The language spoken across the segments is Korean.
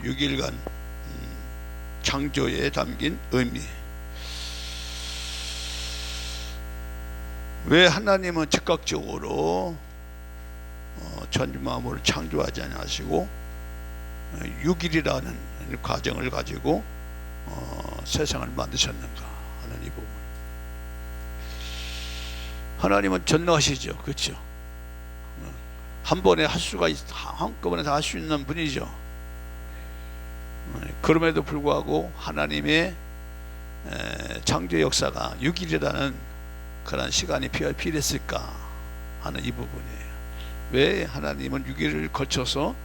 6일간 창조에 담긴 의미. 왜 하나님은 즉각적으로 천지만물을 창조하지 않으시고 6일이라는 과정을 가지고 세상을 만드셨는가 하는 이 부분. 하나님은 전능하시죠, 그렇죠? 한 번에 할 수가 한꺼번에 다 할 수 있는 분이죠. 그럼에도 불구하고 하나님의 창조 역사가 6일이라는 그런 시간이 필요했을까 하는 이 부분이에요. 왜 하나님은 6일을 거쳐서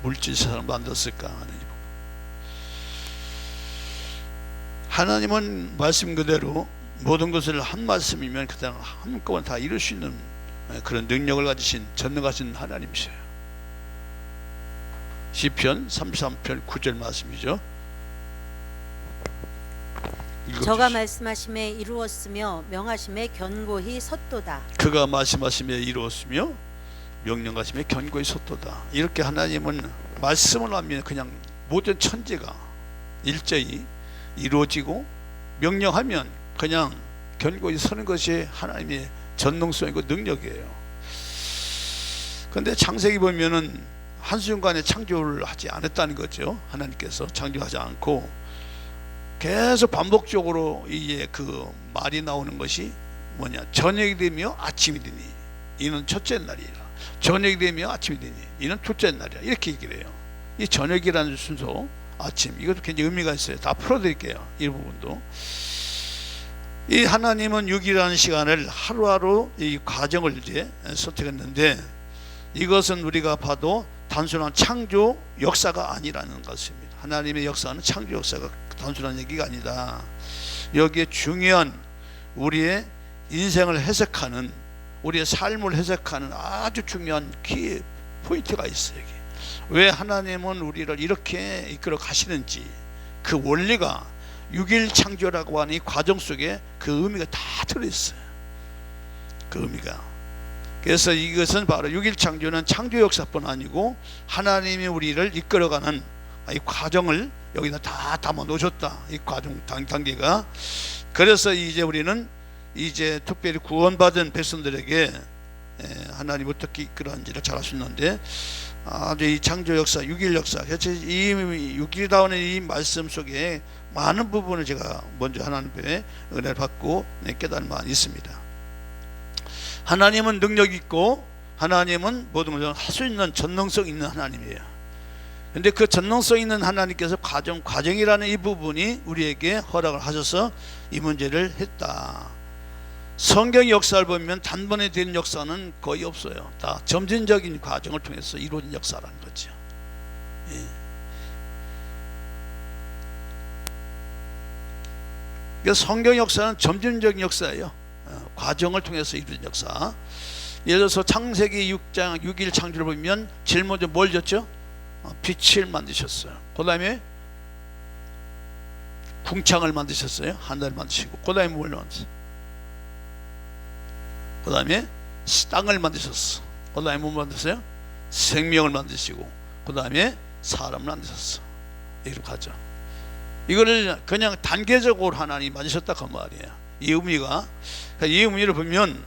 물질 세상을 만들었을까 하는 이 부분. 하나님은 말씀 그대로 모든 것을 한 말씀이면 그냥 한꺼번에 다 이룰 수 있는 그런 능력을 가지신 전능하신 하나님이세요. 시편 33편 9절 말씀이죠. 저가 말씀하심에 이루었으며 명하심에 견고히 섰도다. 그가 말씀하심에 이루었으며 명령하심에 견고히 섰도다. 이렇게 하나님은 말씀을 하면 그냥 모든 천지가 일제히 이루어지고 명령하면 그냥 견고히 서는 것이 하나님의 전능성이고 능력이에요. 그런데 창세기 보면은 한순간에 창조를 하지 않았다는 거죠. 하나님께서 창조하지 않고 계속 반복적으로 이제 그 말이 나오는 것이 뭐냐, 저녁이 되며 아침이 되니 이는 첫째 날이라, 저녁이 되며 아침이 되니 이는 둘째 날이라, 이렇게 얘기를 해요. 이 저녁이라는 순서, 아침, 이것도 굉장히 의미가 있어요. 다 풀어드릴게요, 이 부분도. 이 하나님은 6일이라는 시간을 하루하루 이 과정을 이제 선택했는데, 이것은 우리가 봐도 단순한 창조 역사가 아니라는 것입니다. 하나님의 역사는 창조 역사가 단순한 얘기가 아니다. 여기에 중요한 우리의 인생을 해석하는, 우리의 삶을 해석하는 아주 중요한 키 포인트가 있어요. 여기. 왜 하나님은 우리를 이렇게 이끌어 가시는지, 그 원리가 6일 창조라고 하는 이 과정 속에 그 의미가 다 들어있어요. 그 의미가. 그래서 이것은 바로 6일 창조는 창조 역사뿐 아니고 하나님이 우리를 이끌어가는 이 과정을 여기다 다 담아 놓으셨다. 이 과정 단계가. 그래서 이제 우리는 이제 특별히 구원받은 백성들에게 하나님 어떻게 이끌어가는지를 잘 알 수 있는데, 아주 이 창조 역사, 6일 역사, 이 6일다운의 이 말씀 속에 많은 부분을 제가 먼저 하나님의 은혜를 받고 깨달은 바가 있습니다. 하나님은 능력 있고 하나님은 모든 것을 할 수 있는 전능성 있는 하나님이에요. 그런데 그 전능성 있는 하나님께서 과정이라는 이 부분이 우리에게 허락을 하셔서 이 문제를 했다. 성경 역사를 보면 단번에 되는 역사는 거의 없어요. 다 점진적인 과정을 통해서 이루어진 역사라는 거죠. 예. 그래서 성경 역사는 점진적인 역사예요. 과정을 통해서 이루어진 역사. 예를 들어서 창세기 6장 6일 창조를 보면 제일 먼저 뭘 졌죠? 빛을 만드셨어요. 그 다음에 궁창을 만드셨어요. 하늘을 만드시고, 그 다음에 뭘 만드셨어요? 그 다음에 땅을 만드셨어. 그 다음에 뭐 만드셨어요? 생명을 만드시고, 그 다음에 사람을 만드셨어. 이렇게 가죠. 이거를 그냥 단계적으로 하나님 만드셨다 그 말이에요. 이 의미가, 이 의미를 보면,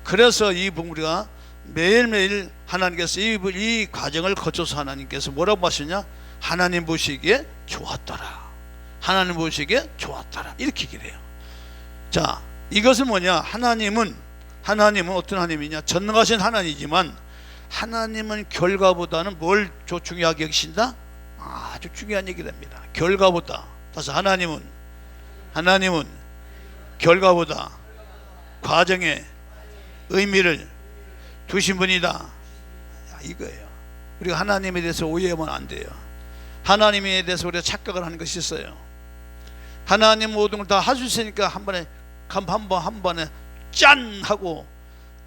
그래서 이 우리가 매일매일 하나님께서 이 과정을 거쳐서 하나님께서 뭐라고 하시냐? 하나님 보시기에 좋았더라. 하나님 보시기에 좋았더라. 이렇게 얘기를 해요. 자, 이것은 뭐냐? 하나님은 어떤 하나님이냐? 전능하신 하나님이지만 하나님은 결과보다는 뭘 중요하게 여기신다? 아주 중요한 얘기를 합니다. 결과보다. 따라서 하나님은 결과보다 과정에 의미를 두신 분이다. 이거예요. 우리가 하나님에 대해서 오해하면 안 돼요. 하나님에 대해서 우리가 착각을 하는 것이 있어요. 하나님 모든 걸 다 할 수 있으니까 한 번에 짠 하고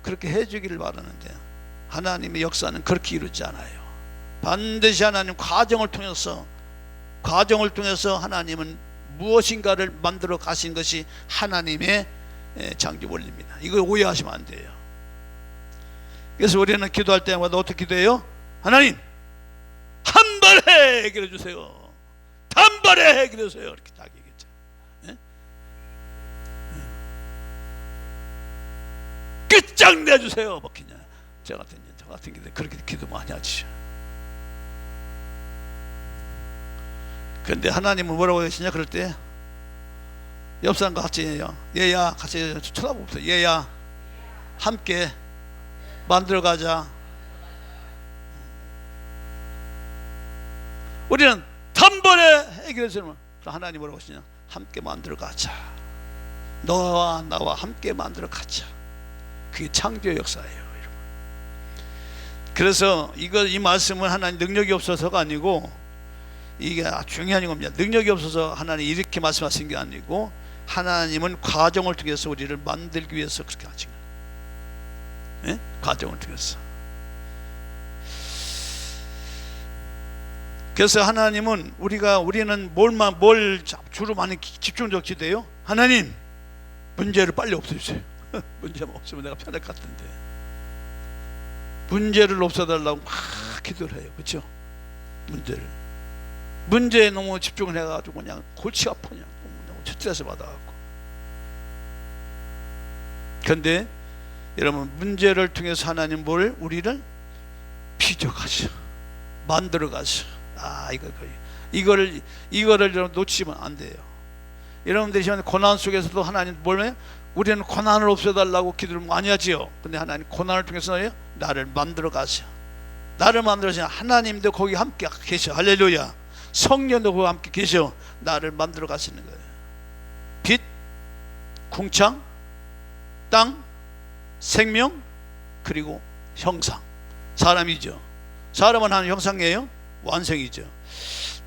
그렇게 해주기를 바라는데, 하나님의 역사는 그렇게 이루지 않아요. 반드시 하나님 과정을 통해서 하나님은 무엇인가를 만들어 가신 것이 하나님의 창조 원리입니다. 이걸 오해하시면 안 돼요. 그래서 우리는 기도할 때마다 어떻게 기도해요? 하나님, 한 단번에 해결해 주세요. 단번에 해결해 주세요. 이렇게 딱 얘기했죠. 예? 끝장내 주세요. 먹히냐? 저 같은 게 그렇게 기도 많이 하지. 근데 하나님은 뭐라고 하시냐? 그럴 때 옆 사람과 같이 얘야 같이 쳐다보면서 얘야 함께 만들어가자. 우리는 단번에 해결해서는 하나님 뭐라고 하시냐? 함께 만들어가자. 너와 나와 함께 만들어가자. 그게 창조의 역사예요, 여러분. 그래서 이 말씀은 하나님 능력이 없어서가 아니고, 이게 중요한 겁니다. 능력이 없어서 하나님 이렇게 말씀하신 게 아니고, 하나님은 과정을 통해서 우리를 만들기 위해서 그렇게 하신 거예요. 예? 과정을 통해서. 그래서 하나님은 우리는 뭘 주로 많이 집중적 기도해요? 하나님, 문제를 빨리 없애주세요. 문제만 없으면 내가 편할 것 같은데. 문제를 없애달라고 막 기도를 해요. 그렇죠? 문제에 너무 집중을 해가지고 그냥 골치 아프냐, 너무 스트레스 받아갖고. 그런데 여러분, 문제를 통해서 하나님 우리를 빚어가셔, 만들어가셔. 이거를 여러분 놓치면 안 돼요. 여러분들이 지금 고난 속에서도 하나님 뭘 해요? 우리는 고난을 없애달라고 기도를 많이 하지요. 근데 하나님 고난을 통해서 나를 만들어 가셔. 나를 만들어서 하나님도 거기 함께 계셔. 할렐루야. 성령도 거기 함께 계셔. 나를 만들어 가시는 거예요. 빛, 궁창, 땅, 생명, 그리고 형상. 사람이죠. 사람은 하나님 형상이에요. 완성이죠.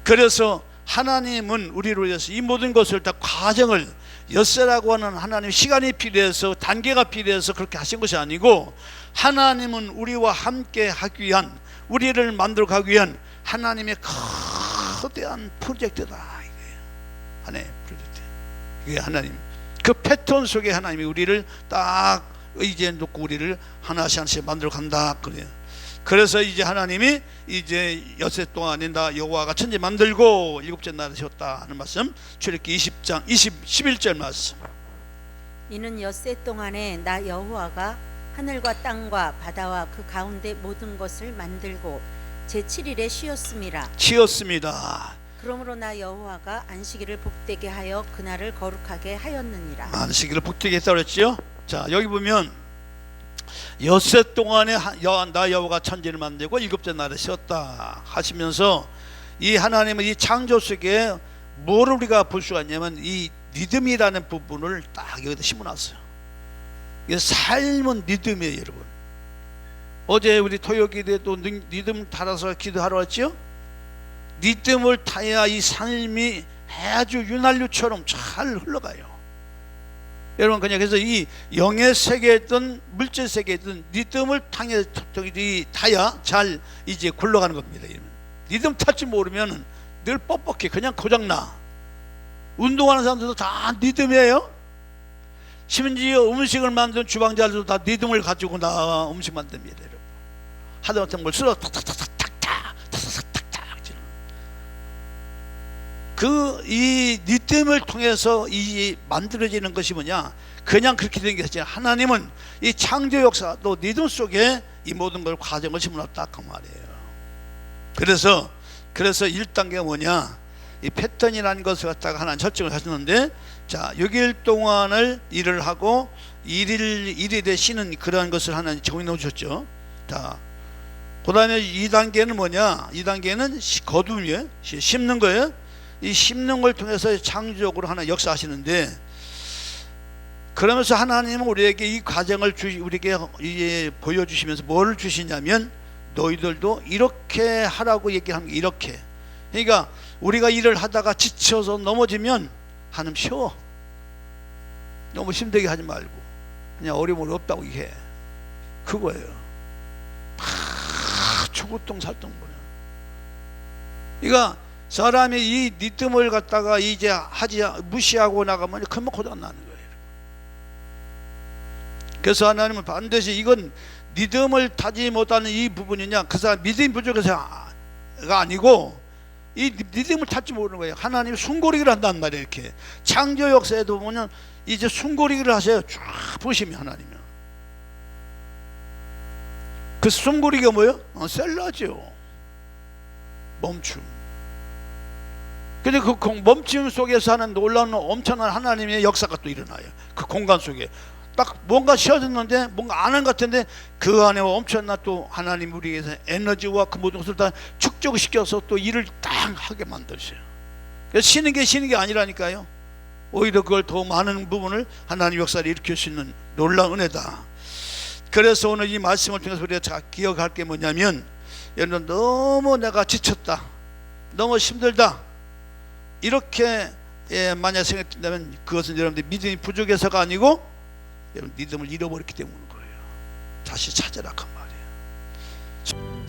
그래서 하나님은 우리를 위해서 이 모든 것을 다 과정을, 엿새라고 하는 하나님 시간이 필요해서, 단계가 필요해서 그렇게 하신 것이 아니고, 하나님은 우리와 함께 하기 위한, 우리를 만들어 가기 위한 하나님의 거대한 프로젝트다. 이게 하나님의 프로젝트. 이게 하나님 그 패턴 속에 하나님이 우리를 딱 의지해 놓고 우리를 하나씩 하나씩 만들어 간다 그래요. 그래서 이제 하나님이 이제 엿새 동안에 나 여호와가 천지 만들고 일곱째 날에 쉬었다 하는 말씀, 출애굽기 20장 11절 말씀. 이는 엿새 동안에 나 여호와가 하늘과 땅과 바다와 그 가운데 모든 것을 만들고 제7일에 쉬었습니다. 그러므로 나 여호와가 안식일을 복되게 하여 그날을 거룩하게 하였느니라. 안식일을 복되게 했다고 그랬죠. 자, 여기 보면 엿새 동안에 나 여호와가 천지를 만들고 일곱째 날에 쉬었다 하시면서, 이 하나님은 이 창조 속에 뭘 우리가 볼 수가 있냐면 이 리듬이라는 부분을 딱 여기다 심어놨어요. 이게 삶은 리듬이에요, 여러분. 어제 우리 토요기도에도 리듬 따라서 기도하러 왔죠. 리듬을 타야 이 삶이 아주 윤활유처럼 잘 흘러가요. 여러분, 그래서 이 영의 세계든 물질 세계든 리듬을 타야 잘 이제 굴러가는 겁니다. 리듬 탈지 모르면 늘 뻑뻑해, 그냥 고장나. 운동하는 사람들도 다 리듬이에요. 심지어 음식을 만든 주방자들도 다 리듬을 가지고 나 음식 만듭니다, 여러분. 하다못해 뭘 쓸어 탁탁탁탁탁 이 리듬을 통해서 이 만들어지는 것이 뭐냐? 그냥 그렇게 된 게 아니라 하나님은 이 창조 역사 또 리듬 속에 이 모든 걸 과정을 심어놨다 그 말이에요. 그래서 1단계가 뭐냐? 이 패턴이라는 것을 갖다가 하나님 설정을 하셨는데, 자, 6일 동안을 일을 하고 1일에 쉬는 그러한 것을 하나님 정해 놓으셨죠. 자, 그 다음에 2단계는 뭐냐? 2단계는 거둠이에요. 심는 거예요. 이 심는 걸 통해서 창조적으로 하나 역사하시는데, 그러면서 하나님은 우리에게 이 과정을 우리에게 이제 보여주시면서 뭘 주시냐면, 너희들도 이렇게 하라고 얘기하는 게 이렇게. 그러니까 우리가 일을 하다가 지쳐서 넘어지면 하나님 쉬어. 너무 힘들게 하지 말고 그냥 어려움을 없다고 해. 그거예요. 초고통 살동 보냐. 그러니까 사람이 이 리듬을 갖다가 이제 무시하고 나가면 금방 고장 나는 거예요. 그래서 하나님은 반드시 이건 리듬을 타지 못하는 이 부분이냐, 그 사람 믿음이 부족해서 문제가 아니고 이 리듬을 찾지 모르는 거예요. 하나님이 숨고르기를 한단 말이에요. 이렇게 창조 역사에도 보면 이제 숨고르기를 하세요. 쫙 보시면 하나님은 그 숨고르기가 뭐예요? 셀라죠. 멈춤. 근데 그 멈춤 속에서 하는 놀라운 엄청난 하나님의 역사가 또 일어나요. 그 공간 속에 딱 뭔가 쉬어졌는데 뭔가 안 한 것 같은데 그 안에 엄청난 또 하나님 우리에게서 에너지와 그 모든 것을 다 축적시켜서 또 일을 딱 하게 만드셔요. 그래서 쉬는 게 아니라니까요. 오히려 그걸 더 많은 부분을 하나님 역사를 일으킬 수 있는 놀라운 은혜다. 그래서 오늘 이 말씀을 통해서 우리가 기억할 게 뭐냐면, 여러분 너무 내가 지쳤다, 너무 힘들다 이렇게 만약 생각된다면 그것은 여러분들 믿음이 부족해서가 아니고 여러분 믿음을 잃어버렸기 때문인 거예요. 다시 찾아라 그 말이에요.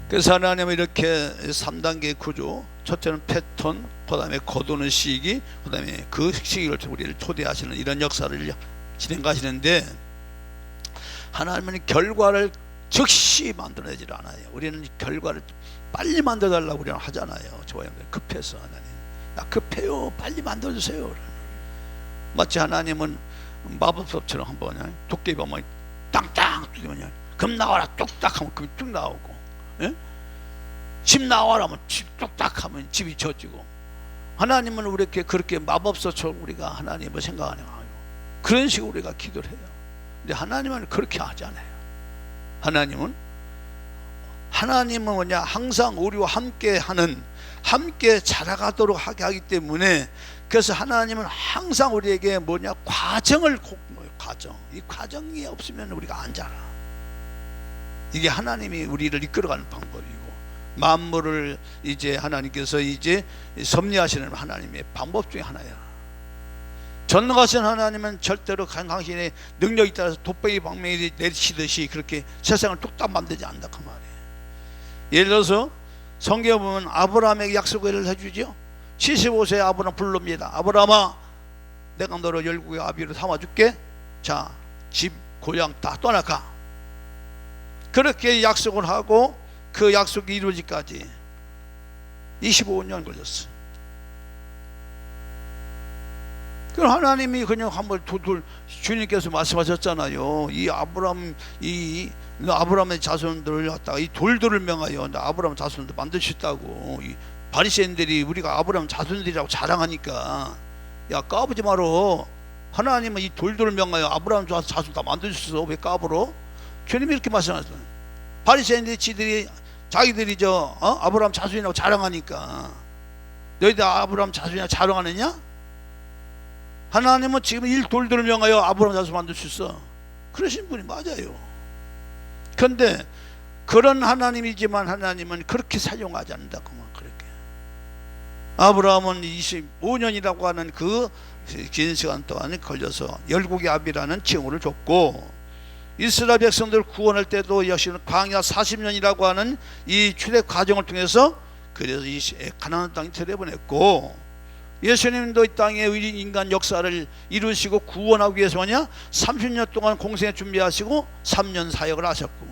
그래서 하나님은 이렇게 3단계 구조, 첫째는 패턴, 그 다음에 거두는 시기, 그 다음에 그 시기를 우리를 초대하시는 이런 역사를 진행하시는데, 하나님은 결과를 즉시 만들어내질 않아요. 우리는 결과를 빨리 만들어달라고 우리는 하잖아요. 저와 급해서 하나님, 나 급해요, 빨리 만들어주세요. 마치 하나님은 마법법처럼 한번 도깨비 한번 땅땅 두드리면 금 나와라 뚝딱 하면 금이 뚝 나오고, 예? 집 나와라 하면 집 뚝딱 하면 집이 젖지고, 하나님은 우리에게 그렇게 마법서처럼 우리가 하나님을 생각하는 거예요. 그런 식으로 우리가 기도를 해요. 근데 하나님은 그렇게 하지 않아요. 하나님은 뭐냐, 항상 우리와 함께 하는, 함께 자라가도록 하게 하기 때문에, 그래서 하나님은 항상 우리에게 뭐냐, 과정을 과정, 이 과정이 없으면 우리가 안 자라. 이게 하나님이 우리를 이끌어가는 방법이고, 만물을 이제 하나님께서 이제 섭리하시는 하나님의 방법 중에 하나야. 전능하신 하나님은 절대로 당신의 능력에 따라서 돋보기 방맹이 내리치듯이 그렇게 세상을 뚝딱 만들지 않는다 그 말이에요. 예를 들어서 성경에 보면 아브라함에게 약속을 해주죠. 75세에 아브라함 부릅니다. 아브라함아, 내가 너를 열국의 아비로 삼아줄게. 자, 집 고향 다 떠나가. 그렇게 약속을 하고 그 약속이 이루어지기까지 25년 걸렸어. 그럼 하나님이 그냥 한번 주님께서 말씀하셨잖아요. 이 아브라함의 자손들을 갖다가 이 돌들을 명하여 아브라함 자손들 만들 수 있다고. 이 바리새인들이 우리가 아브라함 자손들이라고 자랑하니까, 야 까부지 마라. 하나님은 이 돌들을 명하여 아브라함 자손 다 만들 수 있어. 왜 까불어? 주님이 이렇게 말씀하셨어요. 바리새인들이 자기들이 아브라함 자손이라고 자랑하니까, 너희들 아브라함 자손이라고 자랑하느냐? 하나님은 지금 이 돌들을 명하여 아브라함 자손 만들 수 있어. 그러신 분이 맞아요. 그런데 그런 하나님이지만 하나님은 그렇게 사용하지 않는다고만. 그렇게 아브라함은 25년이라고 하는 그 긴 시간 동안 걸려서 열국의 아비라는 칭호를 줬고, 이스라엘 백성들 구원할 때도 역시는 광야 40년이라고 하는 이 출애 과정을 통해서 그래서 이 가나안 땅에 들여보냈고, 예수님도 이 땅에 인간 역사를 이루시고 구원하기 위해서 뭐냐, 30년 동안 공생에 준비하시고 3년 사역을 하셨고,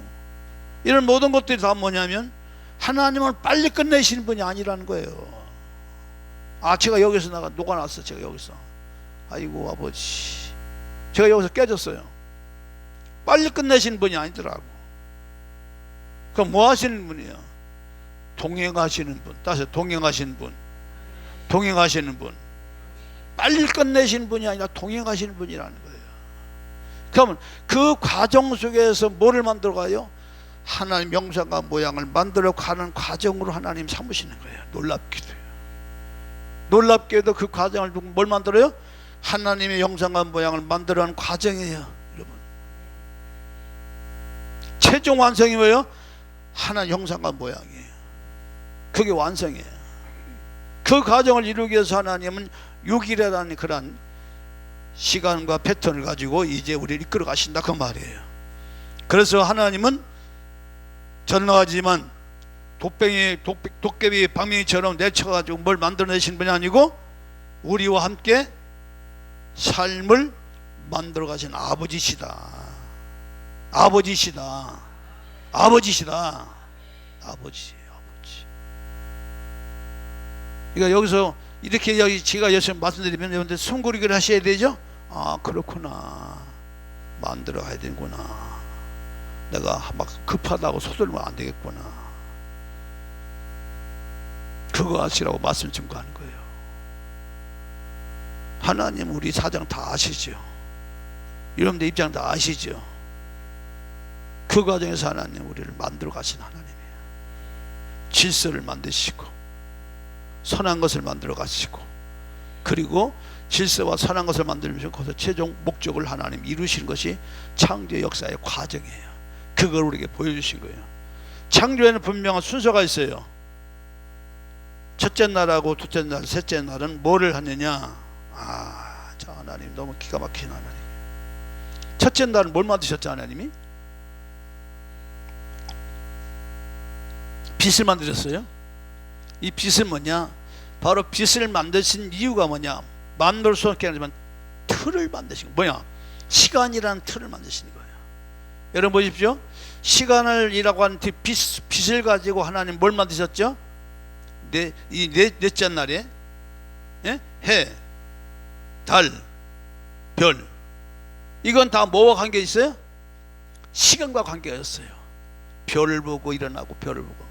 이런 모든 것들이 다 뭐냐면 하나님은 빨리 끝내시는 분이 아니라는 거예요. 제가 여기서 녹아났어. 제가 여기서, 아이고 아버지, 제가 여기서 깨졌어요. 빨리 끝내시는 분이 아니더라고. 그럼 뭐 하시는 분이에요? 동행하시는 분. 따서 동행하시는 분, 동행하시는 분, 빨리 끝내시는 분이 아니라 동행하시는 분이라는 거예요. 그러면 그 과정 속에서 뭐를 만들어가요? 하나님 형상과 모양을 만들어가는 과정으로 하나님 삼으시는 거예요. 놀랍게도 그 과정을 뭘 만들어요? 하나님의 형상과 모양을 만들어가는 과정이에요. 여러분, 최종 완성이 뭐예요? 하나님 형상과 모양이에요. 그게 완성이에요. 그 과정을 이루기 위해서 하나님은 6일이라는 그런 시간과 패턴을 가지고 이제 우리를 이끌어 가신다 그 말이에요. 그래서 하나님은 전능하지만 도깨비 방맹이처럼 내쳐가지고 뭘 만들어내신 분이 아니고, 우리와 함께 삶을 만들어 가신 아버지시다. 아버지시다. 아버지시다. 아버지. 그러니까 여기서 이렇게 여기 제가 여기서 말씀드리면 여러분들 숨고르기를 하셔야 되죠. 아 그렇구나, 만들어 가야 되는구나, 내가 막 급하다고 서둘면 안 되겠구나, 그거 하시라고 말씀 증거하는 거예요. 하나님 우리 사정 다 아시죠. 여러분들 입장 다 아시죠. 그 과정에서 하나님 우리를 만들어 가신 하나님이에요. 질서를 만드시고 선한 것을 만들어 가시고, 그리고 질서와 선한 것을 만들면서 거기서 최종 목적을 하나님 이루신 것이 창조 역사의 과정이에요. 그걸 우리에게 보여주신 거예요. 창조에는 분명한 순서가 있어요. 첫째 날하고 둘째 날, 셋째 날은 뭐를 하느냐. 저 하나님 너무 기가 막힌 하나님. 첫째 날은 뭘 만드셨죠? 하나님이 빛을 만드셨어요. 이 빛은 뭐냐? 바로 빛을 만드신 이유가 뭐냐? 만들 수 없게 하지만 틀을 만드신 거. 뭐야? 시간이라는 틀을 만드신 거예요. 여러분 보십시오. 시간을이라고 하는 빛을 가지고 하나님 뭘 만드셨죠? 넷째 날에 해, 달, 별, 이건 다 뭐와 관계 있어요? 시간과 관계가 있어요. 별을 보고 일어나고, 별을 보고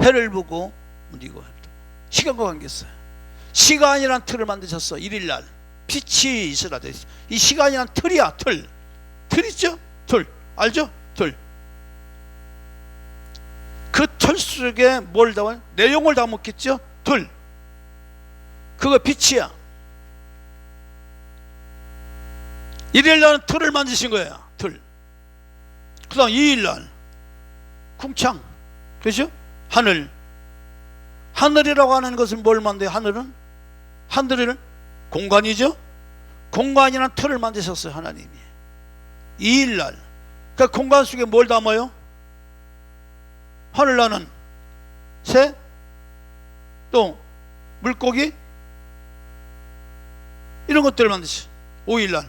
해를 보고 이거 시간과 관계 있어요. 시간이란 틀을 만드셨어. 1일날 빛이 있으라 돼 있어. 이 시간이란 틀이야. 틀 있죠? 틀 알죠? 틀. 그 틀 속에 뭘 담아요? 내용을 담았겠죠? 틀. 그거 빛이야. 1일날은 틀을 만드신 거야. 틀. 그 다음 2일날 궁창, 그렇죠? 하늘이라고 하는 것은 뭘 만들어요? 하늘은 공간이죠? 공간이라는 틀을 만드셨어요. 하나님이 2일날. 그러니까 공간 속에 뭘 담아요? 하늘나는 새, 또 물고기, 이런 것들을 만드셨어요. 5일날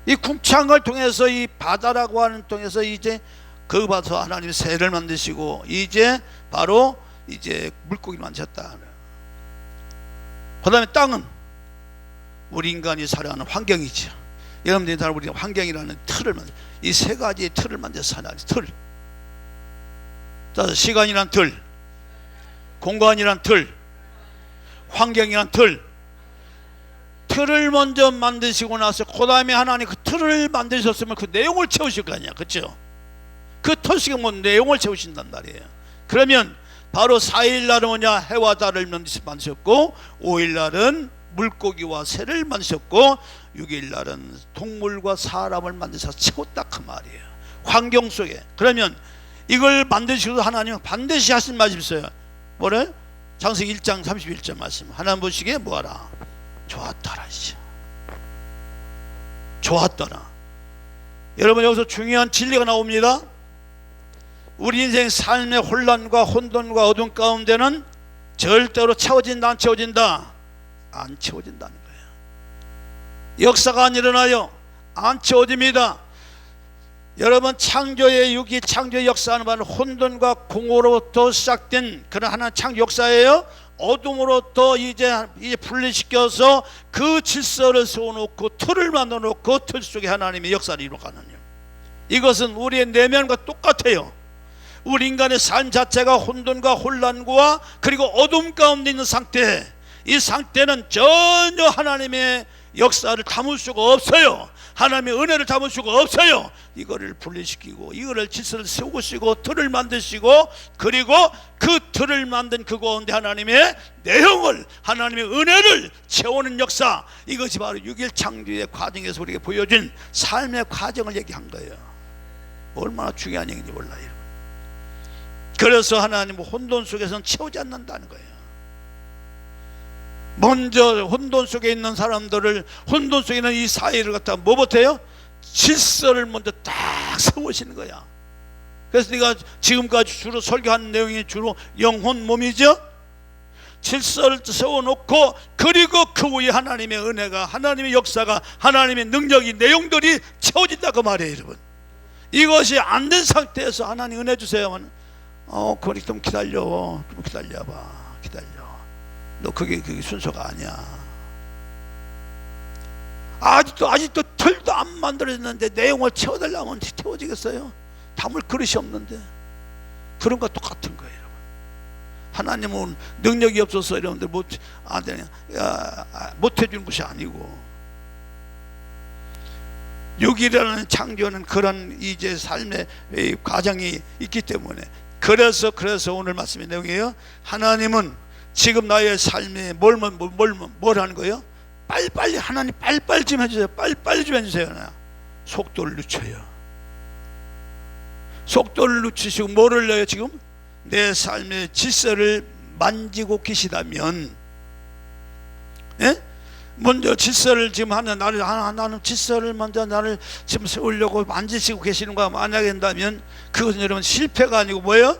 이 궁창을 통해서, 이 바다라고 하는 통해서 이제 그 봐서 하나님 새를 만드시고, 이제 바로 이제 물고기를 만드셨다. 그 다음에 땅은 우리 인간이 살아가는 환경이죠. 여러분들이 다 우리 환경이라는 틀을 만들, 이 세 가지의 틀을 만들어서 하나님 틀. 자, 시간이란 틀, 공간이란 틀, 환경이란 틀. 틀을 먼저 만드시고 나서 그 다음에 하나님 그 틀을 만드셨으면 그 내용을 채우실 거 아니야, 그렇죠? 그 틀 속에 뭐 내용을 채우신단 말이에요. 그러면 바로 4일날은 뭐냐? 해와 달을 만드셨고, 5일날은 물고기와 새를 만드셨고, 6일날은 동물과 사람을 만드셔서 채웠다 그 말이에요. 환경 속에. 그러면 이걸 만드시고 하나님은 반드시 하신 말씀이 있어요. 뭐래? 창세기 1장 31절 말씀. 하나님 보시기에 뭐하라? 좋았더라. 좋았더라. 여러분 여기서 중요한 진리가 나옵니다. 우리 인생 삶의 혼란과 혼돈과 어둠 가운데는 절대로 채워진다, 안 채워진다? 안 채워진다는 거예요. 역사가 안 일어나요. 안 채워집니다. 여러분 창조의 유기, 창조의 역사는 바로 혼돈과 공허로부터 시작된 그런 하나의 창조 역사예요. 어둠으로부터 이제 분리시켜서 그 질서를 세워놓고 틀을 만들어놓고 틀 속에 하나님의 역사를 이루어가는, 이것은 우리의 내면과 똑같아요. 우리 인간의 삶 자체가 혼돈과 혼란과 그리고 어둠 가운데 있는 상태, 이 상태는 전혀 하나님의 역사를 담을 수가 없어요. 하나님의 은혜를 담을 수가 없어요. 이거를 분리시키고 이거를 질서를 세우시고 틀을 만드시고, 그리고 그 틀을 만든 그 가운데 하나님의 내용을, 하나님의 은혜를 채우는 역사, 이것이 바로 6일 창조의 과정에서 우리에게 보여준 삶의 과정을 얘기한 거예요. 얼마나 중요한 얘기인지 몰라요. 그래서 하나님은 혼돈 속에서는 채우지 않는다는 거예요. 먼저 혼돈 속에 있는 사람들을, 혼돈 속에 있는 이 사회를 갖다 뭐 못해요? 질서를 먼저 딱 세우시는 거야. 그래서 내가 지금까지 주로 설교하는 내용이 주로 영혼 몸이죠. 질서를 세워놓고, 그리고 그 위에 하나님의 은혜가, 하나님의 역사가, 하나님의 능력이, 내용들이 채워진다 그 말이에요. 여러분, 이것이 안 된 상태에서 하나님 은혜 주세요. 그러니 좀 기다려, 좀 기다려봐, 기다려. 너 그게 순서가 아니야. 아직도 틀도 안 만들어졌는데 내용을 채워달라면 채워지겠어요? 담을 그릇이 없는데. 그런 거 똑같은 거예요, 여러분. 하나님은 능력이 없어서 여러분들 못 해주는 것이 아니고, 6일이라는 창조는 그런 이제 삶의 과정이 있기 때문에, 그래서 오늘 말씀의 내용이에요. 하나님은 지금 나의 삶에 뭘 하는 거예요? 빨리빨리, 하나님 빨리빨리 좀 해주세요. 빨리빨리 좀 해주세요. 속도를 늦춰요. 속도를 늦추시고 뭐를 내요? 지금 내 삶의 질서를 만지고 계시다면, 예? 먼저 질서를 지금 나는 질서를 먼저 나를 지금 세우려고 만지시고 계시는 거 만약에 된다면, 그것은 여러분 실패가 아니고 뭐예요?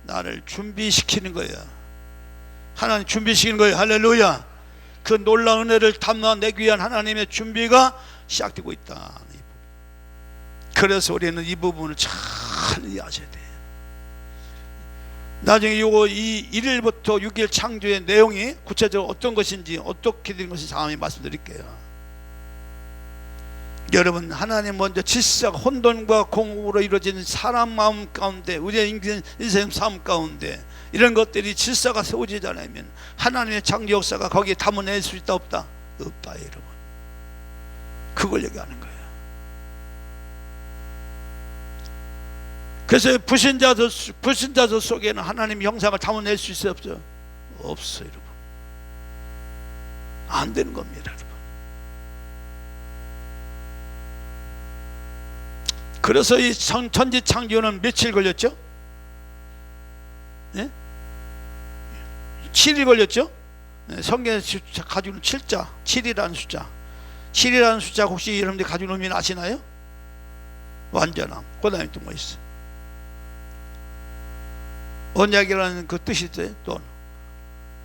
나를 준비시키는 거예요. 하나님 준비시키는 거예요. 할렐루야. 그 놀라운 은혜를 담아내기 위한 하나님의 준비가 시작되고 있다. 그래서 우리는 이 부분을 잘 이해하셔야 돼요. 나중에 요거 이 1일부터 6일 창조의 내용이 구체적으로 어떤 것인지, 어떻게 된 것인지 다음에 말씀드릴게요. 여러분, 하나님 먼저 질서가 혼돈과 공허로 이루어지는 사람 마음 가운데, 우리의 인생 삶 가운데 이런 것들이 질서가 세워지지 않으면 하나님의 창조 역사가 거기에 담아낼 수 있다 없다? 없다, 여러분. 그걸 얘기하는 거예요. 그래서 불신자들 속에는 하나님의 형상을 담아낼 수 있어요, 없어요? 없어요, 여러분. 안 되는 겁니다, 여러분. 그래서 이 천지 창조는 며칠 걸렸죠? 예? 7일 걸렸죠? 성경에서 가지고 있는 7자, 7이라는 숫자. 7이라는 숫자 혹시 여러분들 가지고 있는 의미 아시나요? 완전함. 그 다음에 또 뭐 있어요? 언약이라는 그 뜻이 있어요. 또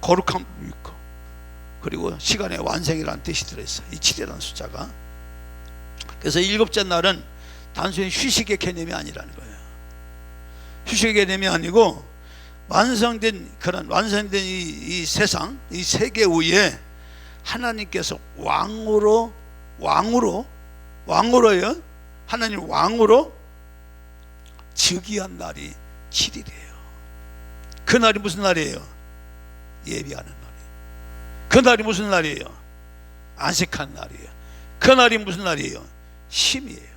거룩함 있고, 그리고 시간의 완성이라는 뜻이 들어있어요. 이 7이라는 숫자가. 그래서 일곱째 날은 단순히 휴식의 개념이 아니라는 거예요. 휴식의 개념이 아니고 완성된 이 세상, 이 세계 위에 하나님께서 왕으로요. 하나님 왕으로 즉위한 날이 7일이에요. 그 날이 무슨 날이에요? 예비하는 날이에요. 그 날이 무슨 날이에요? 안식한 날이에요. 그 날이 무슨 날이에요? 쉼이에요.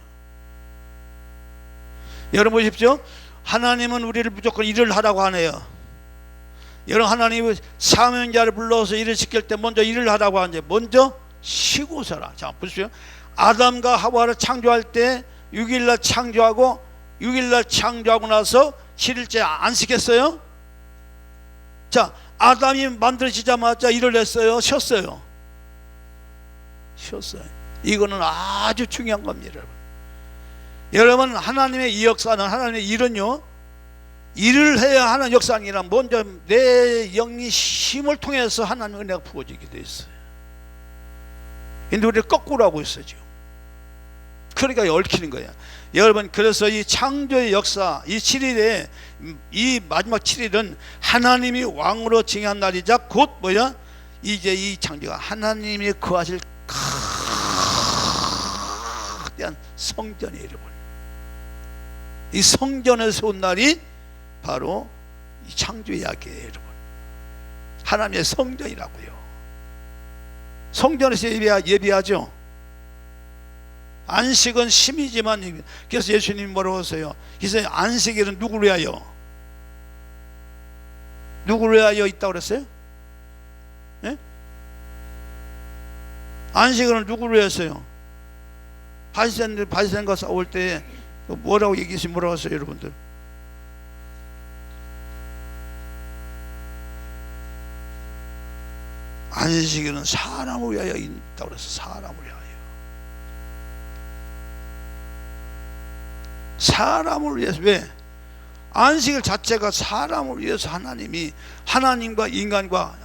여러분 보십시오. 하나님은 우리를 무조건 일을 하라고 하네요. 여러분, 하나님이 사명자를 불러서 일을 시킬 때 먼저 일을 하라고 하는데, 먼저 쉬고 서라. 자, 보십시오. 아담과 하와를 창조할 때 6일날 창조하고 6일날 창조하고 나서 7일째 안식했어요. 자, 아담이 만들어지자마자 일을 했어요? 쉬었어요? 쉬었어요. 이거는 아주 중요한 겁니다, 여러분. 여러분, 하나님의 이 역사는, 하나님의 일은요, 일을 해야 하는 역사가 아니라 먼저 내 영이 힘을 통해서 하나님의 은혜가 부어지게 돼 있어요. 근데 우리를 거꾸로 하고 있어요, 지금. 그러니까 얽히는 거야. 여러분, 그래서 이 창조의 역사, 이 7일에, 이 마지막 7일은 하나님이 왕으로 징한 날이자 곧 뭐야? 이제 이 창조가 하나님이 거하실 거대한 성전이에요, 여러분. 이 성전에서 온 날이 바로 이 창조 이야기예요, 여러분. 하나님의 성전이라고요. 성전에서 예비하죠. 안식은 쉼이지만, 그래서 예수님이 뭐라고 하세요? 그래서 안식일은 누구를 위하여? 누구를 위하여 있다고 그랬어요? 네? 안식일은 누구를 위해서요? 바리새인과 싸울 때 뭐라고 얘기했어요? 뭐라고 하세요, 여러분들? 안식일은 사람을 위하여 있다고 그랬어요. 사람을 위하여. 사람을 위해서. 왜? 안식일 자체가 사람을 위해서 하나님이 하나님과 인간과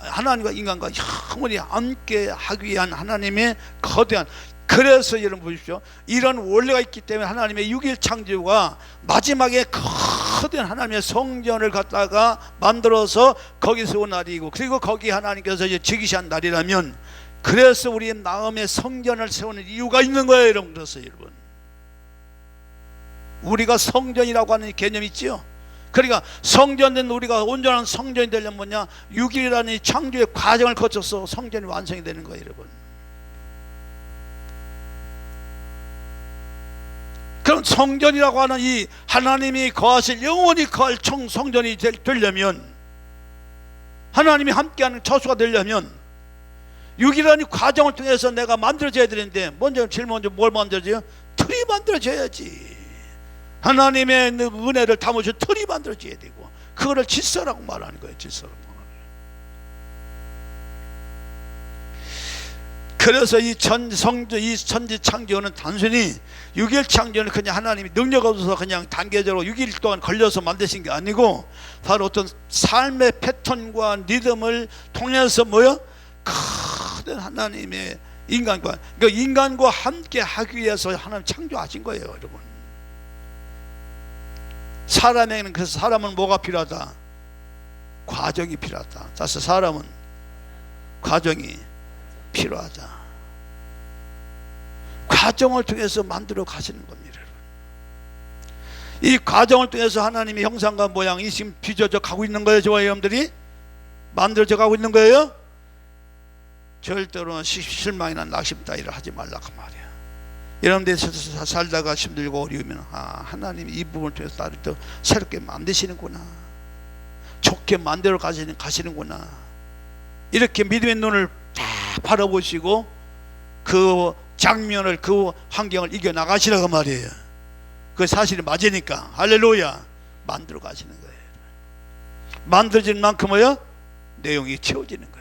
영원히 함께 하기 위한 하나님의 거대한, 그래서 여러분 보십시오. 이런 원리가 있기 때문에 하나님의 6일 창조가 마지막에 거대한 하나님의 성전을 갖다가 만들어서 거기서 온 날이고, 그리고 거기 하나님께서 이제 즉위한 날이라면, 그래서 우리의 마음에 성전을 세우는 이유가 있는 거예요. 여러분, 그래서 여러분 우리가 성전이라고 하는 개념이 있지요. 그러니까 성전된 우리가 온전한 성전이 되려면 뭐냐, 6일이라는 이 창조의 과정을 거쳐서 성전이 완성이 되는 거예요. 여러분, 그럼 성전이라고 하는 이 하나님이 거하실, 영원히 거할 성전이 되려면, 하나님이 함께하는 처소가 되려면 6일이라는 과정을 통해서 내가 만들어져야 되는데, 제일 먼저 뭘 만들어져요? 틀이 만들어져야지. 하나님의 은혜를 담으실 틀이 만들어져야 되고, 그거를 질서라고 말하는 거예요. 질서라고 말하는 거예요. 그래서 이 천지 창조는 단순히 6일 창조는 그냥 하나님이 능력 없어서 그냥 단계적으로 6일 동안 걸려서 만드신 게 아니고, 바로 어떤 삶의 패턴과 리듬을 통해서 뭐요? 큰 하나님의 인간과, 그러니까 인간과 함께 하기 위해서 하나님 창조하신 거예요. 여러분, 사람에게는, 그래서 사람은 뭐가 필요하다? 과정이 필요하다. 따라서 사람은 과정이 필요하다. 과정을 통해서 만들어 가시는 겁니다. 여러분, 이 과정을 통해서 하나님의 형상과 모양이 지금 빚어져 가고 있는 거예요. 저와 여러분들이 만들어져 가고 있는 거예요. 절대로 실망이나 낙심 따위를 하지 말라고 말이야. 여러분들이 살다가 힘들고 어려우면, 하나님이 이 부분을 통해서 나를 또 새롭게 만드시는구나, 좋게 만들어 가시는구나, 이렇게 믿음의 눈을 딱 바라보시고 그 장면을, 그 환경을 이겨나가시라고 말이에요. 그 사실이 맞으니까 할렐루야 만들어 가시는 거예요. 만들어지는 만큼 뭐야? 내용이 채워지는 거예요.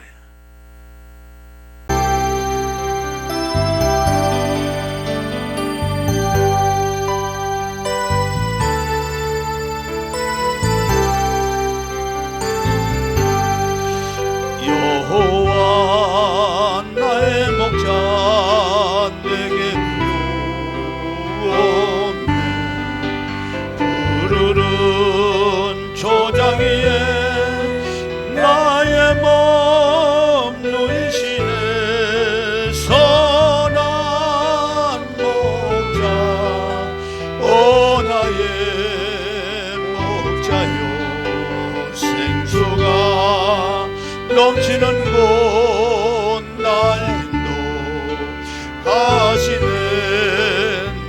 여호와 나의 목자 내게 구원해 푸르른 초장 위에 나의 몸 누이시네. 선한 목자 오 나의 목자여 생수가 넘치는 곳 날 인도하시네.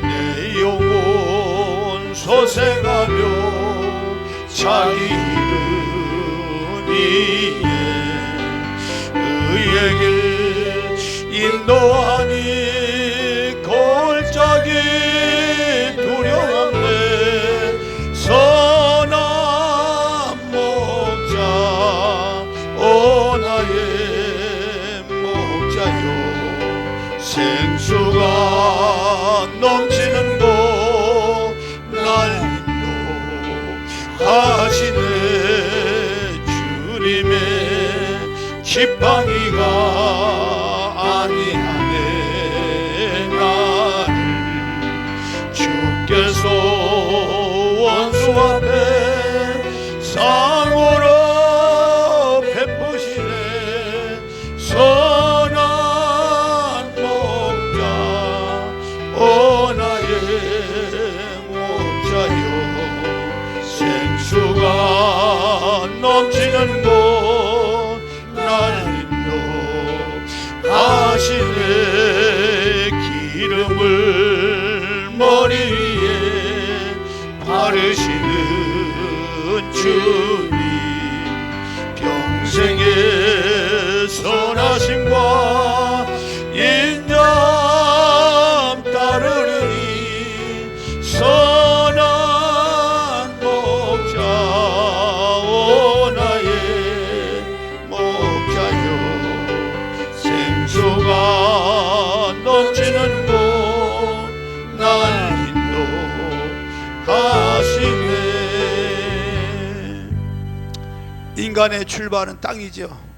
내 영혼 소생하며 자기 이름 위에 의의 길 인도하니 골짜기 두려움네. 선한 목자 오 나의 목자여 생수가 넘치는 곳 날 인도하시네. 주님의 지팡이가 아니하네. 나를 주께서 원수 앞에 상으로 베푸시네. 선한 목자 오 나의 목자여 생수가 넘치는 곳 날 인도하시네. 기름을 머리 위에 바르시는 주님 평생의 선하심과 인정 따르리니. 선한 목자 오 나의 목자여 생수가 넘치는 곳 날 인도하시네. 인간의 출발은 땅이죠.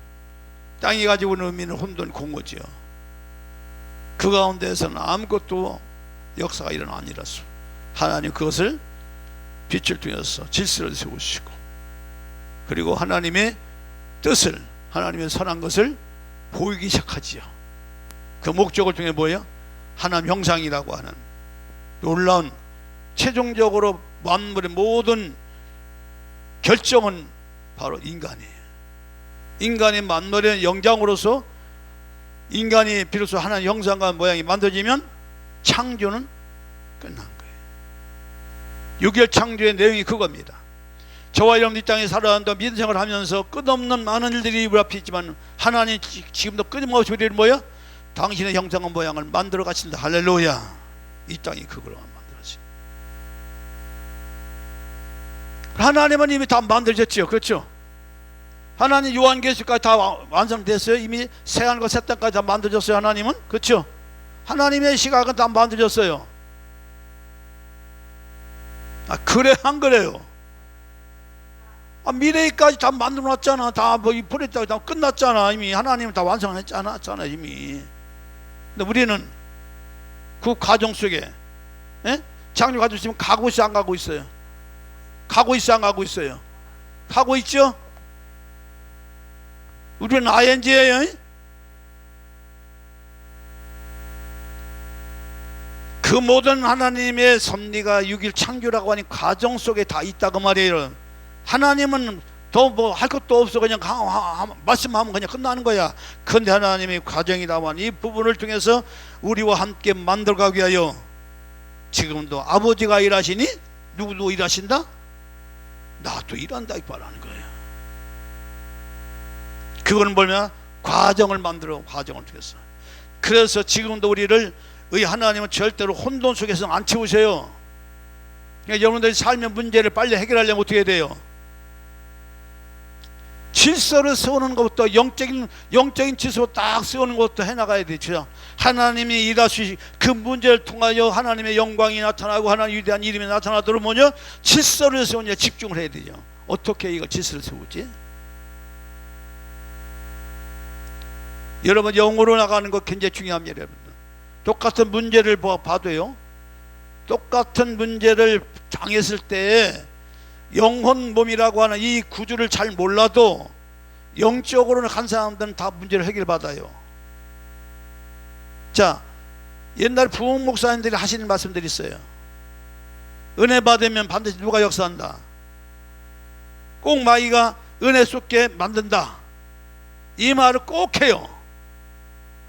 땅이 가지고 있는 의미는 혼돈 공허죠. 그 가운데에서는 아무것도 역사가 일어나 아니라서 하나님 그것을 빛을 통해서 질서를 세우시고, 그리고 하나님의 뜻을, 하나님의 선한 것을 보이기 시작하지요. 그 목적을 통해 뭐예요? 하나님 형상이라고 하는 놀라운, 최종적으로 만물의 모든 결정은 바로 인간이에요. 인간이 만물의 영장으로서 인간이 비로소 하나님 형상과 모양이 만들어지면 창조는 끝난 거예요. 6일 창조의 내용이 그겁니다. 저와 여러분 이 땅에 살아간다 믿음 생활을 하면서 끝없는 많은 일들이 우리 앞에 있지만 하나님 지금도 끊임없이 우리를 뭐야? 당신의 형상과 모양을 만들어 가신다. 할렐루야. 이 땅이 그걸로 만들어지. 하나님은 이미 다 만들어졌죠. 그렇죠? 하나님 요한계시까지 다 완성됐어요. 이미 새하늘과 새 땅까지 다 만들어졌어요. 하나님은. 그렇죠? 하나님의 시각은 다 만들어졌어요. 그래 안 그래요? 미래까지 다 만들어놨잖아. 다 뭐 이 프로젝트가 다 끝났잖아. 이미 하나님은 다 완성했잖아. 이미. 근데 우리는 그 과정 속에 창조 과정 있으면 가고 있어 안 가고 있어요? 가고 있어 안 가고 있어요? 가고 있죠? 우리는 ING예요. 그 모든 하나님의 섭리가 6일 창조라고 하는 과정 속에 다 있다고 말이에요. 하나님은 더 뭐 할 것도 없어. 그냥 말씀하면 그냥 끝나는 거야. 그런데 하나님의 과정이라고 하는 이 부분을 통해서 우리와 함께 만들어가기 위하여 지금도 아버지가 일하시니 누구도 일하신다? 나도 일한다 이 말하는 거예요. 그거는 뭐냐? 과정을 만들어, 과정을 통해서. 그래서 지금도 우리를 의 하나님은 절대로 혼돈 속에서 안 채우세요. 그러니까 여러분들이 삶의 문제를 빨리 해결하려면 어떻게 해야 돼요? 질서를 세우는 것부터 영적인 질서로 딱 세우는 것부터 해나가야 되죠. 하나님이 일하시 그 문제를 통하여 하나님의 영광이 나타나고 하나님의 위대한 이름이 나타나도록 뭐냐? 질서를 세우냐 집중을 해야 되죠. 어떻게 이거 질서를 세우지? 여러분 영으로 나가는 거 굉장히 중요합니다. 여러분 똑같은 문제를 봐도요, 똑같은 문제를 당했을 때 영혼 몸이라고 하는 이 구조를 잘 몰라도 영적으로는 간 사람들은 다 문제를 해결받아요. 자, 옛날 부흥 목사님들이 하시는 말씀들이 있어요. 은혜 받으면 반드시 누가 역사한다. 꼭 마귀가 은혜 쏟게 만든다. 이 말을 꼭 해요.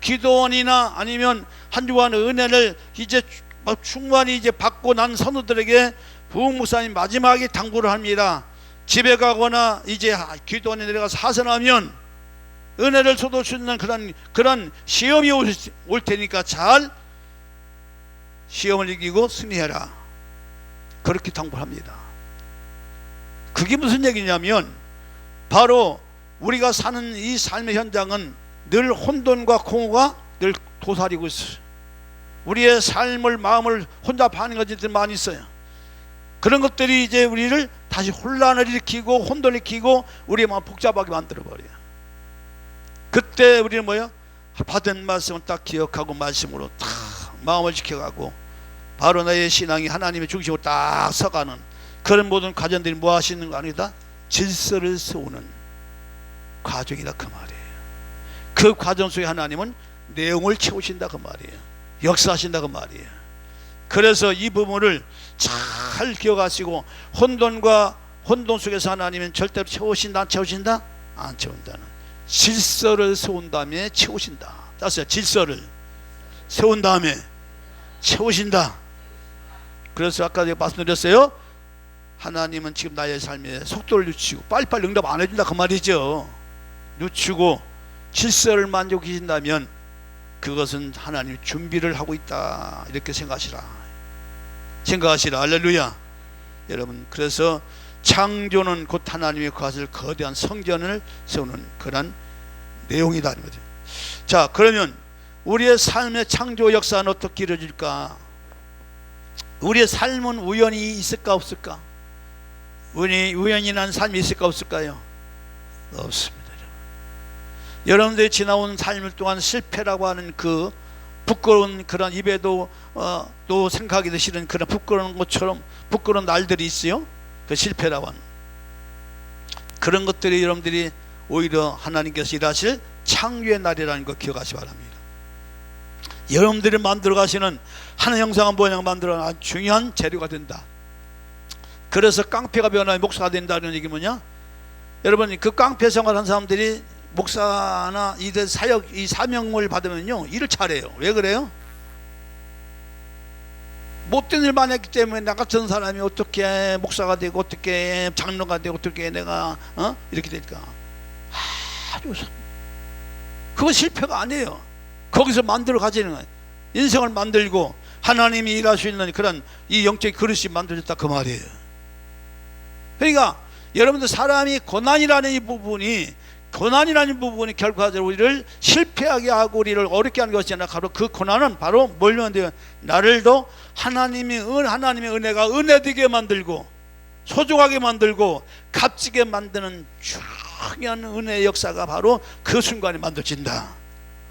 기도원이나 아니면 한 주간 은혜를 이제 충만히 이제 받고 난 선우들에게 부흥 목사님 마지막에 당부를 합니다. 집에 가거나 이제 기도원에 내려가서 하선하면 은혜를 쏟을 수 있는 그런 시험이 올 테니까 잘 시험을 이기고 승리해라. 그렇게 당부합니다. 그게 무슨 얘기냐면 바로 우리가 사는 이 삶의 현장은 늘 혼돈과 공허가 늘 도사리고 있어요. 우리의 삶을 마음을 혼잡하는 것들이 많이 있어요. 그런 것들이 이제 우리를 다시 혼란을 일으키고 혼돈을 일으키고 우리의 마음 복잡하게 만들어버려요. 그때 우리는 뭐야? 받은 말씀을 딱 기억하고 말씀으로 딱 마음을 지켜가고 바로 나의 신앙이 하나님의 중심으로 딱 서가는 그런 모든 과정들이 뭐 하시는 거 아니다? 질서를 세우는 과정이다 그 말이에요. 그 과정 속에 하나님은 내용을 채우신다 그 말이에요. 역사하신다 그 말이에요. 그래서 이 부분을 잘 기억하시고 혼돈 속에서 하나님은 절대로 채우신다 안 채우신다? 안 채운다는 질서를 세운 다음에 채우신다. 따스요. 질서를 세운 다음에 채우신다. 그래서 아까 제가 말씀드렸어요. 하나님은 지금 나의 삶에 속도를 늦추고 빨리빨리 응답 안 해준다 그 말이죠. 늦추고 질서를 만족하신다면 그것은 하나님이 준비를 하고 있다 이렇게 생각하시라. 할렐루야. 여러분 그래서 창조는 곧 하나님의 거하실 거대한 성전을 세우는 그런 내용이다. 자, 그러면 우리의 삶의 창조 역사는 어떻게 이루어질까? 우리의 삶은 우연이 있을까 없을까? 우연히 난 삶이 있을까 없을까요? 없습니다. 여러분들이 지나온 삶을 동안 실패라고 하는 그 부끄러운 그런 입에도 또 생각하기도 싫은 그런 부끄러운 것처럼 부끄러운 날들이 있어요. 그 실패라고 하는 그런 것들이 여러분들이 오히려 하나님께서 일하실 창조의 날이라는 거 기억하시기 바랍니다. 여러분들이 만들어 가시는 하나님 형상한 모양 만들어 아주 중요한 재료가 된다. 그래서 깡패가 변하여 목사가 된다는 얘기 뭐냐? 여러분 그 깡패 생활한 사람들이 목사나 이들 사역 이 사명을 받으면요 일을 잘해요. 왜 그래요? 못된 일만 했기 때문에 나 같은 사람이 어떻게 목사가 되고 어떻게 장로가 되고 어떻게 내가 이렇게 될까? 아주 그건 실패가 아니에요. 거기서 만들어 가지는 거예요. 인생을 만들고 하나님이 일할 수 있는 그런 이 영적 그릇이 만들어졌다 그 말이에요. 그러니까 여러분들 사람이 고난이라는 이 부분이 결과적으로 우리를 실패하게 하고 우리를 어렵게 하는 것이 아니라 바로 그 고난은 바로 뭘로 돼요? 나를 더 하나님의 은혜가 은혜되게 만들고 소중하게 만들고 값지게 만드는 중요한 은혜의 역사가 바로 그 순간에 만들어진다.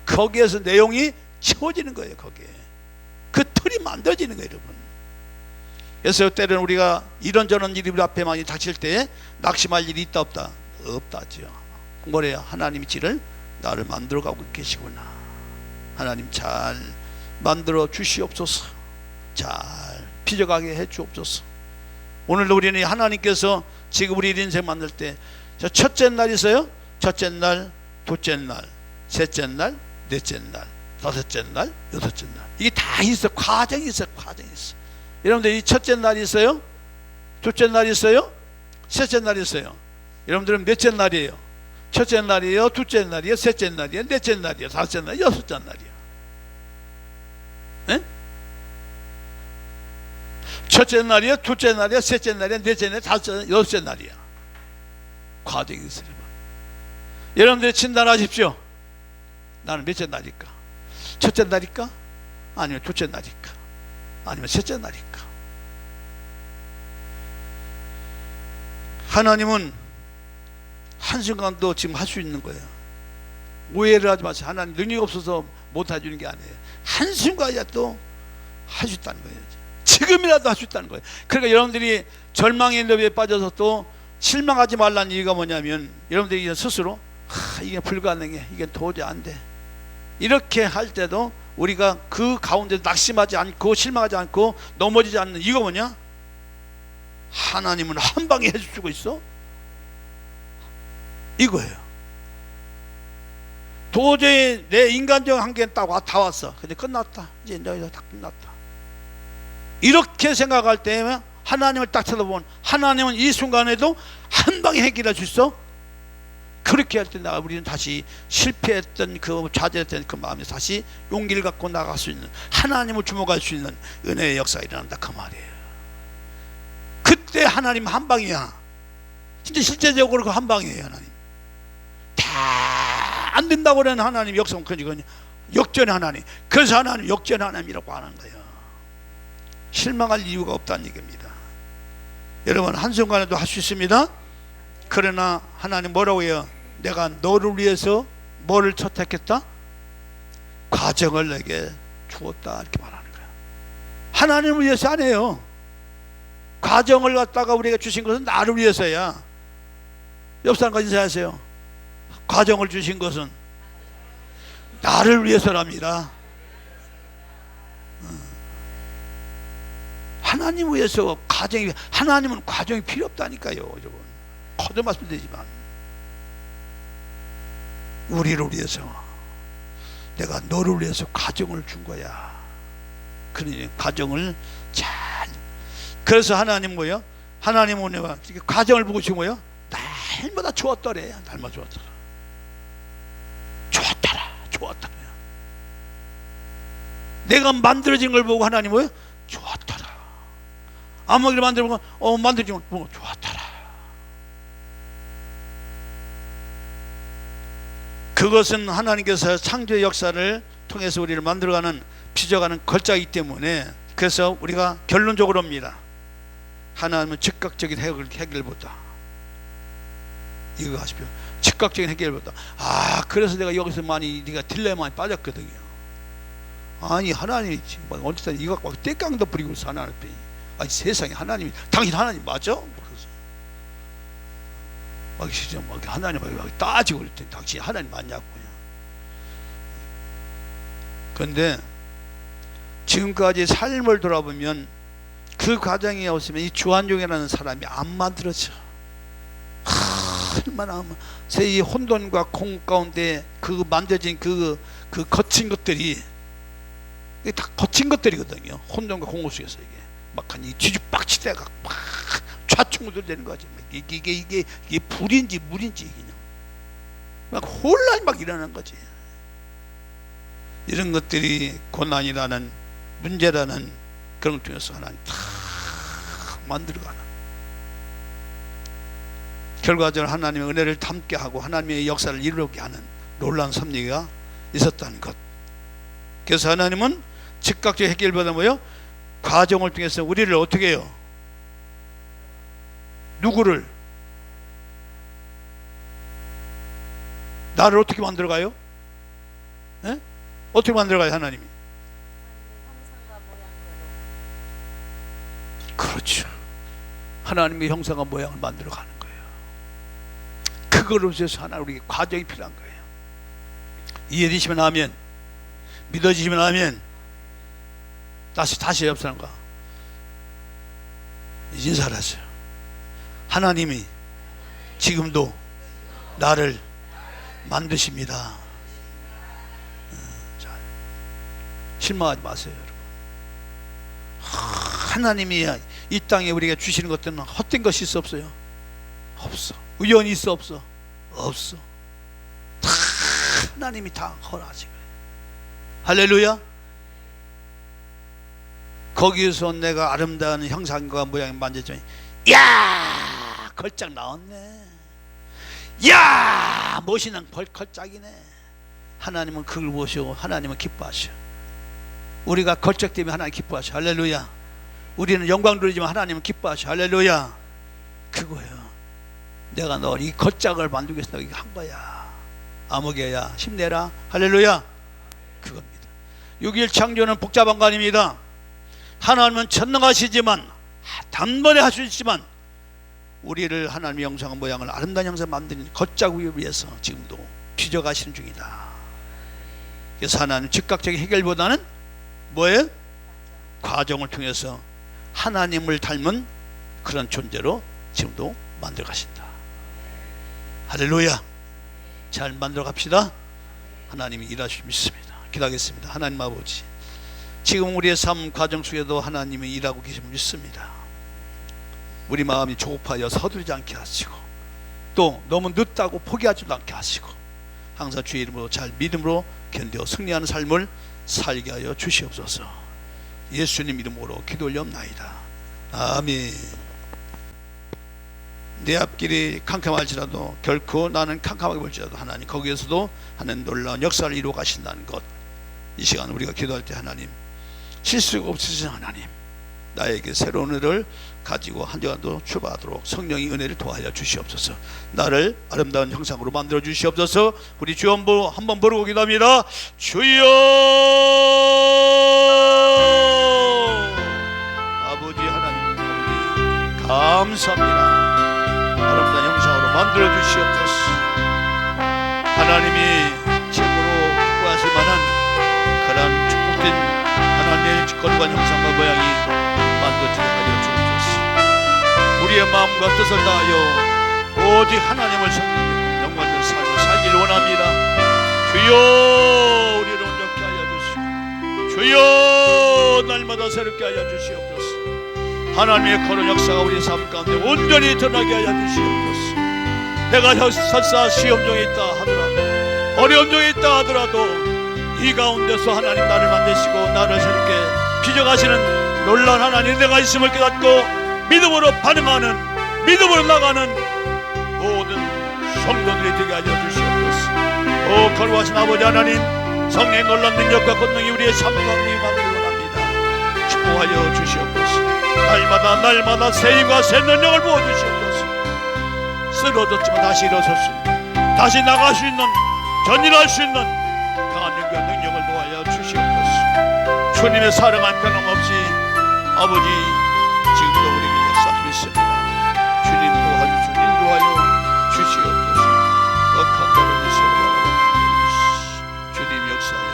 거기에서 내용이 채워지는 거예요. 거기에 그 틀이 만들어지는 거예요, 여러분. 그래서 때로는 우리가 이런저런 일이 우리 앞에 많이 닥칠 때 낙심할 일이 있다 없다? 없다죠. 뭐래요? 하나님이 지를 나를 만들어가고 계시구나. 하나님 잘 만들어 주시옵소서. 잘 빚어가게 해 주옵소서. 오늘도 우리는 하나님께서 지금 우리 인생 만들 때 첫째 날 있어요. 첫째 날, 둘째 날, 셋째 날, 넷째 날, 다섯째 날, 여섯째 날. 이게 다 있어. 과정이 있어. 과정이 있어. 여러분들 이 첫째 날 있어요? 둘째 날 있어요? 셋째 날 있어요? 여러분들은 몇째 날이에요? 첫째 날이에요? 둘째 날이에요? 셋째 날이에요? 넷째 날이에요? 다섯째 날이에요? 여섯째 날이에요? 네? 첫째 날이에요? 둘째 날이에요? 셋째 날이에요? 넷째 날이에요? 다섯째 날이에요? 여섯째 날이에요? 과정이 있어요. 여러분들이 진단하십시오. 나는 몇째 날일까? 첫째 날일까? 아니면 둘째 날일까? 아니면 셋째 날일까? 하나님은 한순간도 지금 할 수 있는 거예요. 오해를 하지 마세요. 하나님 능력이 없어서 못 해주는 게 아니에요. 한순간이라도 할 수 있다는 거예요. 지금이라도 할 수 있다는 거예요. 그러니까 여러분들이 절망의 너비에 빠져서 또 실망하지 말라는 이유가 뭐냐면 여러분들이 스스로 이게 불가능해, 이게 도저히 안 돼, 이렇게 할 때도 우리가 그 가운데 낙심하지 않고 실망하지 않고 넘어지지 않는 이유가 뭐냐? 하나님은 한 방에 해주고 있어. 이거예요. 도저히 내 인간적 한계는 다 왔어. 근데 끝났다. 이제 너희가 다 끝났다. 이렇게 생각할 때 하나님을 딱 쳐다보면 하나님은 이 순간에도 한 방에 해결해 줄 수 있어. 그렇게 할 때 우리는 다시 실패했던 그 좌절했던 그 마음에 다시 용기를 갖고 나갈 수 있는, 하나님을 주목할 수 있는 은혜의 역사가 일어난다 그 말이에요. 그때 하나님 한 방이야. 진짜 실제적으로 그 한 방이에요. 하나님 다 안 된다고 그러는 하나님 역사는 그건 역전의 하나님. 그래서 하나님 역전의 하나님이라고 하는 거예요. 실망할 이유가 없다는 얘기입니다. 여러분 한순간에도 할 수 있습니다. 그러나 하나님 뭐라고 해요? 내가 너를 위해서 뭐를 선택했다? 과정을 내게 주었다 이렇게 말하는 거야. 하나님을 위해서 안 해요. 과정을 갖다가 우리가 주신 것은 나를 위해서야. 옆 사람과 인사하세요. 과정을 주신 것은 나를 위해서랍니다. 하나님 위해서 과정이, 하나님은 과정이 필요 없다니까요. 여러분 거듭 말씀드리지만 우리를 위해서, 내가 너를 위해서 과정을 준 거야. 그러니 과정을 잘, 그래서 하나님 뭐예요? 하나님은 내가 과정을 보고 지금 뭐예요? 날마다 좋았더래. 날마다 좋았더라. 좋았더라. 내가 만들어진 걸 보고 하나님 뭐예요? 좋았더라. 아무리 만들고 만들어진 걸 보고 좋았더라. 그것은 하나님께서 창조의 역사를 통해서 우리를 만들어가는, 빚어가는 걸작이기 때문에, 그래서 우리가 결론적으로입니다. 하나님은 즉각적인 해결보다, 이거 하십시오. 즉각적인 해결보다. 그래서 내가 여기서 많이 네가 딜레마에 빠졌거든요. 아니 하나님이 지금 언제 이거 막 떼깡도 부리고 사는 앞에 아니 세상에 하나님이 당신 하나님 맞아? 그래서 막 진짜 막 하나님하고 막 따지고 그럴 때 당신 하나님 맞냐고요. 그런데 지금까지 삶을 돌아보면 그 과정이 없으면 이 주한종이라는 사람이 안 만들어져. 얼마나 이 혼돈과 공 가운데 그 만들어진 그 거친 것들이 이게 다 거친 것들이거든요. 혼돈과 공허 속에서 이게 막한 이 뒤죽박치대가 막 좌충우돌 되는 거지. 이게 불인지 물인지 그냥 막 혼란이 막 일어나는 거지. 이런 것들이 고난이라는 문제라는 그런 것 중에서 하나님 다 만들어가는, 결과적으로 하나님의 은혜를 담게 하고 하나님의 역사를 이루게 하는 놀라운 섭리가 있었다는 것. 그래서 하나님은 즉각적 해결보다 뭐요? 과정을 통해서 우리를 어떻게 해요? 누구를? 나를 어떻게 만들어가요? 에? 어떻게 만들어가요 하나님이? 그렇죠. 하나님의 형상과 모양을 만들어가는 거예요. 그거로 해서 하나님 우리에게 과정이 필요한 거예요. 이해되시면 아멘, 믿어지시면 아멘. 다시 옆 사람과 인사하세요. 하나님이 지금도 나를 만드십니다. 실망하지 마세요 여러분. 하나님이 이 땅에 우리가 주시는 것들은 헛된 것이 있어 없어요? 없어. 우연이 있어 없어? 없어. 다 하나님이 다 허락하신 거예요. 할렐루야. 거기에서 내가 아름다운 형상과 모양을 만졌더니 야 걸작 나왔네. 야 멋있는 걸작이네. 하나님은 그걸 보시고 하나님은 기뻐하셔. 우리가 걸작 때문에 하나님 기뻐하셔. 할렐루야. 우리는 영광 누리지만 하나님은 기뻐하셔. 할렐루야. 그거예요. 내가 너 이 걸작을 만들기 위해서 너에게 한 거야. 아무개야 힘내라. 할렐루야. 그겁니다. 6일 창조는 복잡한 거 아닙니다. 하나님은 전능하시지만 단번에 할 수 있지만 우리를 하나님의 형상과 모양을 아름다운 형상 만드는 걷자구를 위해서 지금도 빚어가시는 중이다. 그래서 하나님 즉각적인 해결보다는 뭐예요? 과정을 통해서 하나님을 닮은 그런 존재로 지금도 만들어 가신다. 할렐루야. 잘 만들어 갑시다. 하나님이 일하실 믿습니다. 기도하겠습니다. 하나님 아버지, 지금 우리의 삶 과정 속에도 하나님이 일하고 계심을 믿습니다. 우리 마음이 조급하여 서두르지 않게 하시고 또 너무 늦다고 포기하지도 않게 하시고 항상 주의 이름으로 잘 믿음으로 견뎌 승리하는 삶을 살게 하여 주시옵소서. 예수님 이름으로 기도 올려옵나이다. 아멘. 내 앞길이 캄캄할지라도 결코 나는 캄캄하게 볼지라도 하나님 거기에서도 하나님 놀라운 역사를 이루어 가신다는 것, 이 시간 우리가 기도할 때 하나님 실수가 없으신 하나님, 나에게 새로운 은혜를 가지고 한 주간도 출발하도록 성령의 은혜를 도와여 주시옵소서. 나를 아름다운 형상으로 만들어 주시옵소서. 우리 주 한번 부르고 기도합니다. 주여. 아버지 하나님, 아버지 감사합니다. 아름다운 형상으로 만들어 주시옵소서. 하나님이 최고로 기뻐하실 만한 그런 축복된 하나님의 거룩한 형상과 모양이 만들어지게 하여 주옵소서. 우리의 마음과 뜻을 다하여 오직 하나님을 섬기며 영광된 삶을 살기를 원합니다. 주여 우리를 온전케 하여 주시고 주여 날마다 새롭게 하여 주시옵소서. 하나님의 거룩한 역사가 우리 삶 가운데 온전히 드러나게 하여 주시옵소서. 내가 설사 시험 중에 있다 하더라도 어려움 중에 있다 하더라도 이 가운데서 하나님 나를 만드시고 나를 새롭게 빚어가시는 놀라운 하나님 내가 있음을 깨닫고 믿음으로 반응하는, 믿음으로 나가는 모든 성도들이 되게 하여 주시옵소서. 오 거룩하신 아버지 하나님, 성령의 놀라운 능력과 권능이 우리의 삶 가운데 임하기를 원합니다. 축복하여 주시옵소서. 날마다 새 힘과 새 능력을 부어주시옵소서. 쓰러졌지만 다시 일어설 수 있는, 다시 나갈 수 있는, 전진할 수 있는 강한 능력을 도하여 주시옵소서. 주님의 사랑은 변함없이 아버지 지금도 우리에게 역사하고 있습니다. 주님 도와주시고 인도하여 주시옵소서. 억한 자를 주시옵소서. 주님 역사하여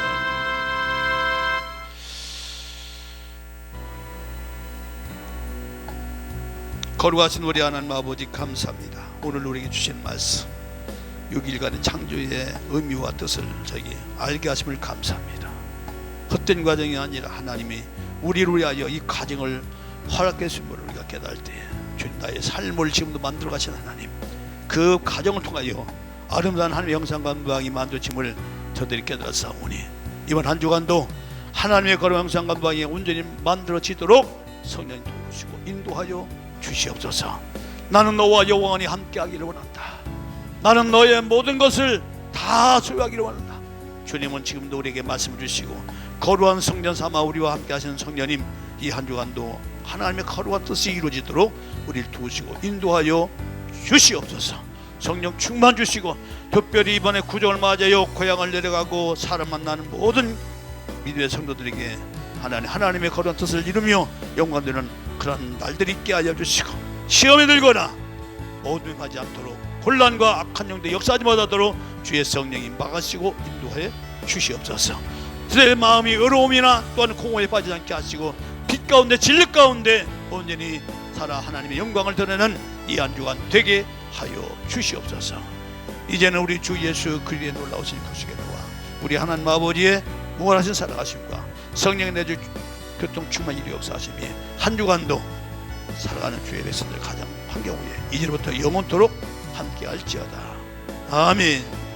거룩하신 우리 하나님 아버지 감사합니다. 오늘 우리에게 주신 말씀 6일간의 창조의 의미와 뜻을 저에게 알게 하심을 감사합니다. 헛된 과정이 아니라 하나님이 우리를 위하여 이 과정을 허락해 주심을 우리가 깨달을 때 주님 나의 삶을 지금도 만들어 가신 하나님, 그 과정을 통하여 아름다운 하나님의 형상과 모양이 만들어짐을 저들이 깨달았사오니 이번 한 주간도 하나님의 거룩한 형상과 모양이 온전히 만들어지도록 성령님 도우시고 인도하여 주시옵소서. 나는 너와 영원히 함께하기를 원한다. 나는 너의 모든 것을 다 소유하기를 원한다. 주님은 지금도 우리에게 말씀을 주시고 거룩한 성전 삼아 우리와 함께 하시는 성령님, 이 한 주간도 하나님의 거룩한 뜻이 이루어지도록 우리를 도우시고 인도하여 주시옵소서. 성령 충만 주시고 특별히 이번에 구정을 맞아요 고향을 내려가고 사람 만나는 모든 믿음의 성도들에게 하나님의 거룩한 뜻을 이루며 영광되는 그런 날들이 있게 하여 주시고 시험에 들거나 어둠에 가지 않도록 혼란과 악한 영들 역사하지 못하도록 주의 성령이 막으시고 인도해 주시옵소서. 내 마음이 어려움이나 또한 공허에 빠지지 않게 하시고 빛 가운데 진리 가운데 온전히 살아 하나님의 영광을 드러내는 이 한 주간 되게 하여 주시옵소서. 이제는 우리 주 예수 그리스도의 놀라우신 구속의 도와 우리 하나님 아버지의 무한하신 사랑하심과 성령의 내주 교통 충만 이루 역사하심이 한 주간도 살아가는 주의 백성들 가장 환경 위에 이제부터 영원토록 함께 할지어다. 아멘.